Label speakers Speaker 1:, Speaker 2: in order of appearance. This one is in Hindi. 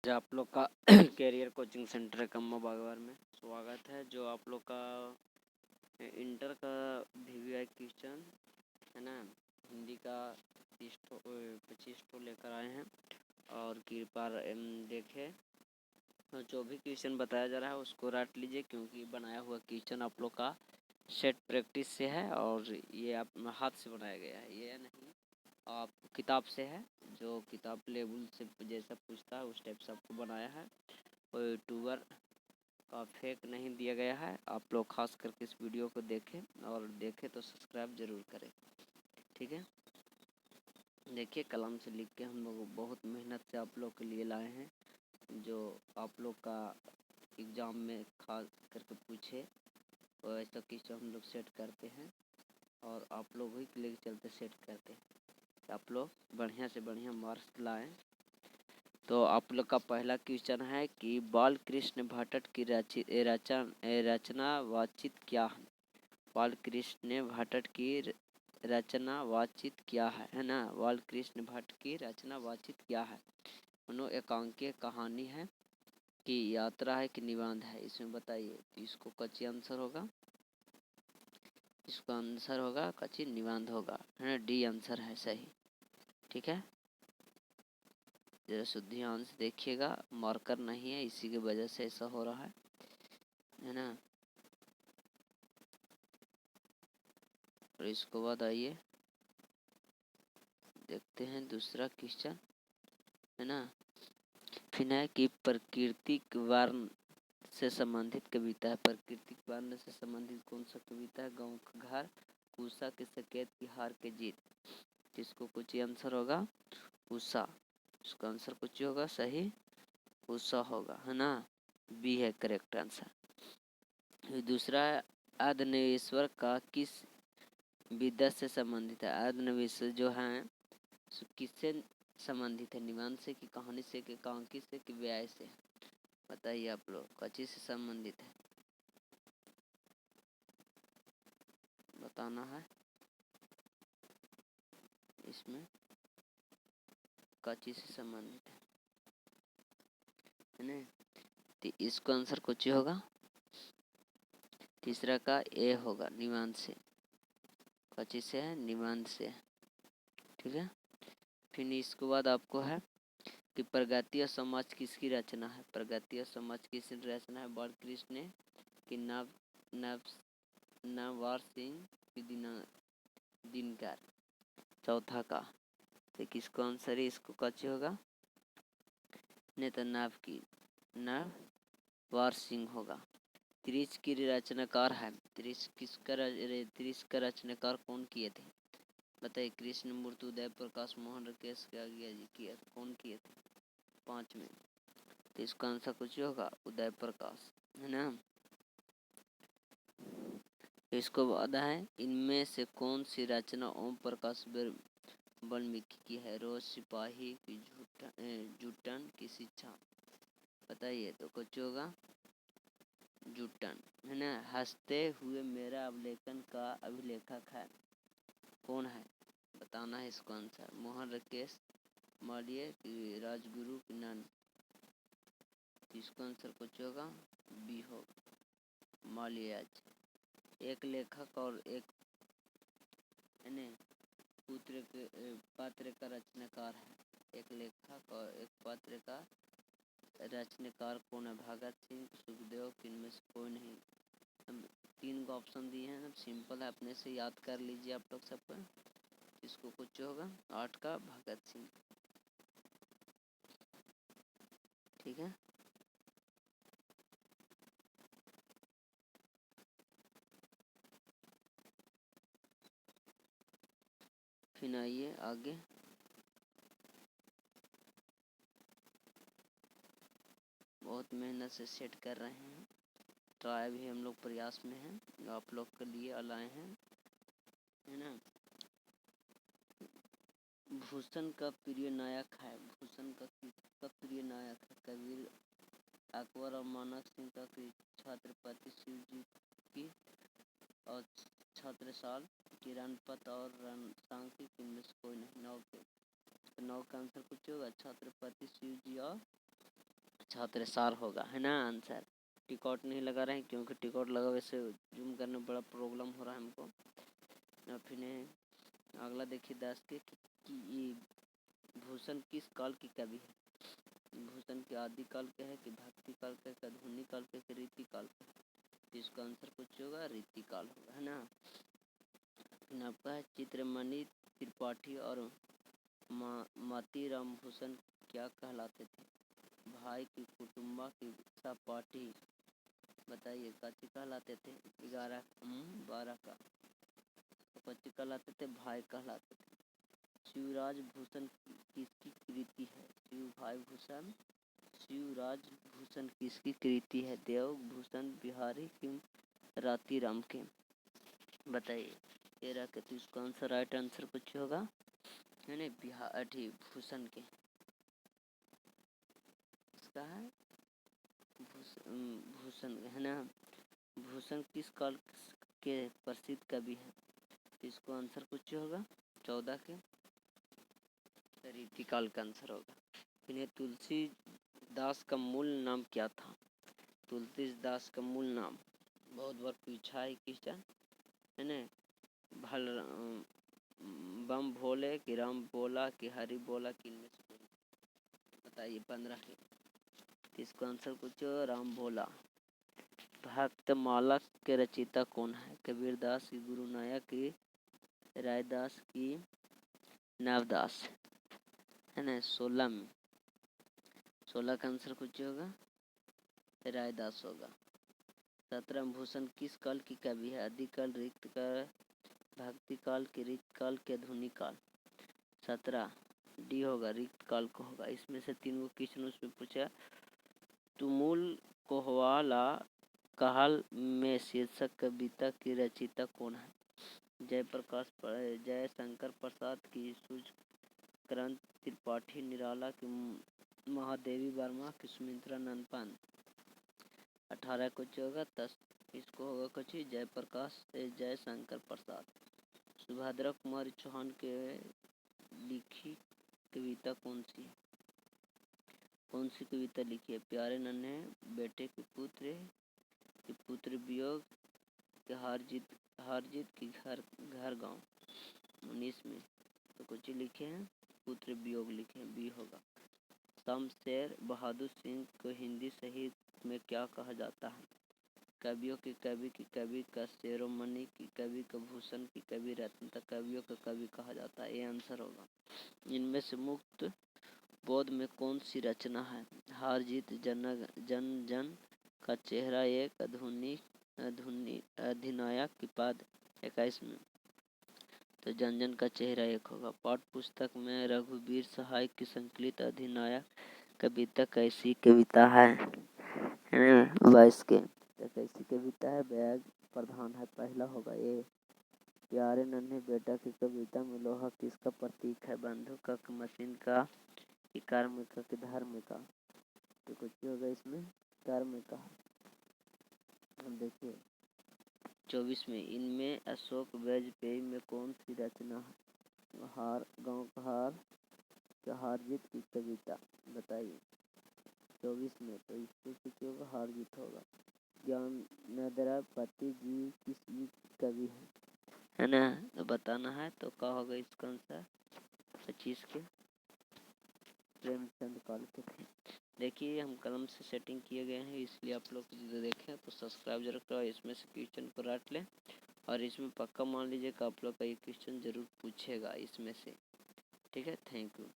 Speaker 1: जो आप लोग का कैरियर कोचिंग सेंटर कम्मा बागवान में स्वागत है। जो आप लोग का इंटर का VVI क्वेश्चन है ना, हिंदी का 25 तो लेकर आए हैं और कृपया देखें। तो जो भी क्वेश्चन बताया जा रहा है उसको रट लीजिए, क्योंकि बनाया हुआ क्वेश्चन आप लोग का सेट प्रैक्टिस से है और ये आप हाथ से बनाया गया है, ये नहीं आप किताब से है। जो किताब लेवल से जैसा पूछता है उस टाइप से आपको बनाया है। कोई यूट्यूबर का फेक नहीं दिया गया है। आप लोग खास करके इस वीडियो को देखें और देखें तो सब्सक्राइब ज़रूर करें, ठीक है। देखिए कलम से लिख के हम लोग बहुत मेहनत से आप लोग के लिए लाए हैं, जो आप लोग का एग्ज़ाम में खास करके पूछे और ऐसा क्वेश्चन हम लोग सेट करते हैं और आप लोग ही के लिए चलते सेट करते हैं। आप लोग बढ़िया से बढ़िया मार्क्स लाएं। तो आप लोग का पहला क्वेश्चन है कि बाल कृष्ण भट्ट की रचना वाचित क्या है। बाल कृष्ण भट्ट की रचना वाचित क्या है ना। बाल कृष्ण भट्ट की रचना वाचित क्या है। उन्हों एकांकीय कहानी है कि यात्रा है कि निबंध है, इसमें बताइए। तो इसको कच्ची आंसर होगा, इसका आंसर होगा कच्ची निबंध होगा, है ना। डी आंसर है सही, ठीक है। जरा शुद्धांश देखिएगा, मार्कर नहीं है इसी की वजह से ऐसा हो रहा है ना। और इसको बाद आइए देखते हैं दूसरा क्वेश्चन, है ना। फिर है कि प्राकृतिक वर्ण से संबंधित कविता है। प्राकृतिक वर्ण से संबंधित कौन सा कविता है। गाँव का घर, उषा के सकेत की हार के जीत। जिसको कुछ आंसर होगा उषा, इसका आंसर कुछ होगा सही उषा होगा, है ना। बी है करेक्ट आंसर। दूसरा आदनेश्वर का किस विधा से संबंधित है। आदनेश्वर जो है किससे संबंधित है। निबंध से कि कहानी से कि एकांकी से कि व्याय से, बताइए आप लोग कच्ची से संबंधित है, बताना है। इसमें कच्ची से संबंधित है ना। तो इसको आंसर कुछ होगा, तीसरा का ए होगा निबंध से। कच्ची से है निबंध से, ठीक है। फिर इसके बाद आपको है कि प्रगति और समाज किसकी रचना है। प्रगति और समाज किसकी रचना है। बाल कृष्ण की नववार सिंह की दिनकर। चौथा का तो किसको आंसर है, इसको कच्चे होगा नहीं तो नव की नववार सिंह होगा। त्रिश की रचनाकार है। त्रिश का रचनाकार कौन किए थे, बताइए। कृष्ण मूर्ति, उदय प्रकाश, मोहन राकेश किया कौन किए थे 5 में। तो इसका आंसर कुछ होगा उदय प्रकाश, है ना। इसको बाद है इनमें से कौन सी रचना ओम प्रकाश वाल्मीकि की है। रोज सिपाही की जुटन की शिक्षा, बताइए। तो कुछ होगा जुटन, है ना। हंसते हुए मेरा अवलेखन का अभिलेखक है कौन है, बताना है इसको आंसर। मोहन राकेश मालवीय की राजगुरु की नन। इसका आंसर कुछ होगा बी होगा मालवीय। एक लेखक और एक पुत्र के पात्र का रचनाकार है। एक लेखक और एक पात्र का रचनाकार कौन है। भगत सिंह, सुखदेव, इनमें से कोई नहीं। हम 3 को ऑप्शन दिए हैं, सिंपल है, अपने से याद कर लीजिए आप लोग सबको। इसको कुछ होगा 8 का भगत सिंह, ठीक है। फिर आइए आगे। बहुत मेहनत से सेट कर रहे हैं, ट्राई भी हम लोग प्रयास में हैं, आप लोग के लिए लाए हैं, है ना। भूषण का प्रिय नायक है। भूषण का प्रिय नायक है कबीर, अकबर और मानक सिंह का छत्रपति शिवजी की और छत्रसाल, किरणपत और रणसांकी में से कोई नहीं। 9 का आंसर कुछ होगा छत्रपति शिवजी और छात्रसार होगा, है ना आंसर। टिकट नहीं लगा रहे हैं क्योंकि टिकट लगा वैसे जूम करने में बड़ा प्रॉब्लम हो रहा है हमको। और फिर अगला देखिए 10 के कि ये भूषण किस काल की कवि है। भूषण के आदि काल के है कि भक्ति काल के, आधुनिक काल के, रीति काल के। इसका आंसर कुछ होगा रीति काल होगा, है ना। फिर आपका है चित्रमणि त्रिपाठी और मातीराम भूषण क्या कहलाते थे। भाई की कुटुम्बा की सहपाठी, बताइए काची कहलाते थे। 11 का काची कहलाते थे, भाई कहलाते थे। शिवराज भूषण किसकी कृति है। शिवराज भूषण किसकी कृति है। देव भूषण बिहारी की रातीराम के, बताइए। 13 के तो इसका आंसर राइट आंसर कुछ होगा, है ना बिहारी भूषण के। इसका है भूषण, है ना। भूषण किस काल के प्रसिद्ध कवि है। इसको आंसर कुछ होगा 14 के रीति काल का आंसर होगा। इन्हें तुलसीदास का मूल नाम क्या था। तुलसीदास का मूल नाम बहुत बार पूछा है क्वेश्चन, है ना। बम भोले कि राम बोला कि हरि बोला कि इनमें से कोई, बताइए। 15 के इसको आंसर कुछ राम बोला। भक्तमाला के रचयिता कौन है। कबीरदास की, गुरु नानक की, रायदास की, नवदास, है ना। 16 में 16 का आंसर कुछ होगा रायदास होगा। 17 भूषण किस काल की कवि है। आदिकाल, रिक्त काल, भक्ति काल के, रिक्त काल के, आधुनिक काल। 17 डी होगा, रिक्त काल को होगा। इसमें से 3 क्वेश्चन उसमें पूछा। तुमुल कोहवाला कहल में शीर्षक कविता की रचयिता कौन है। जय शंकर प्रसाद की, सूर्यकांत त्रिपाठी, निराला की, महादेवी वर्मा की, सुमित्रा नंद पान। 18 कुछ होगा 10 इसको होगा कुछ जय शंकर प्रसाद। सुभद्रा कुमारी चौहान के लिखी कविता कौन सी है। कौन सी कविता लिखी है। प्यारे नन्हे बेटे के पुत्र वियोग के, हार जीत की, घर गाँव। 19 में तो कुछ लिखे हैं पुत्र वियोग लिखे हैं, बी होगा। शमशेर बहादुर सिंह को हिंदी साहित्य में क्या कहा जाता है। कवियों के कवि की, कवि का शिरोमणि की, कवि का भूषण की, कवि रत्न, कवियों का कवि कहा जाता है। ये आंसर होगा। इनमें से मुक्त बोध में कौन सी रचना है। हार जीत, जन जन का चेहरा एक, अधिनायक की पद। 21 में तो जन जन का चेहरा एक होगा। पाठ्य पुस्तक में रघुवीर सहाय की संकलित अधिनायक कविता कैसी कविता है। 22 के तो कैसी कविता है। बैग प्रधान है, पहला होगा ये। प्यारे नन्हे बेटा की कविता में लोहा किसका प्रतीक है। बंदूक का, मशीन का, कर्म का, धर्म का। तो कुछ होगा इसमें कर्म का। हम देखिए 24 में इनमें अशोक वाजपेयी में कौन सी रचना है। गाँव का हार जीत की कविता, बताइए। 24 में तो इसको कुछ होगा हार जीत होगा। ज्ञानेंद्र पति जी किस युग कवि है ना। तो बताना है तो क्या होगा इसका आंसर 25 के प्रेमचंद काल के थे। देखिए हम कलम से सेटिंग किए गए हैं, इसलिए आप लोग देखें तो सब्सक्राइब जरूर करो। इसमें से क्वेश्चन को रट लें और इसमें पक्का मान लीजिए कि आप लोग का ये क्वेश्चन जरूर पूछेगा इसमें से, ठीक है। Thank you.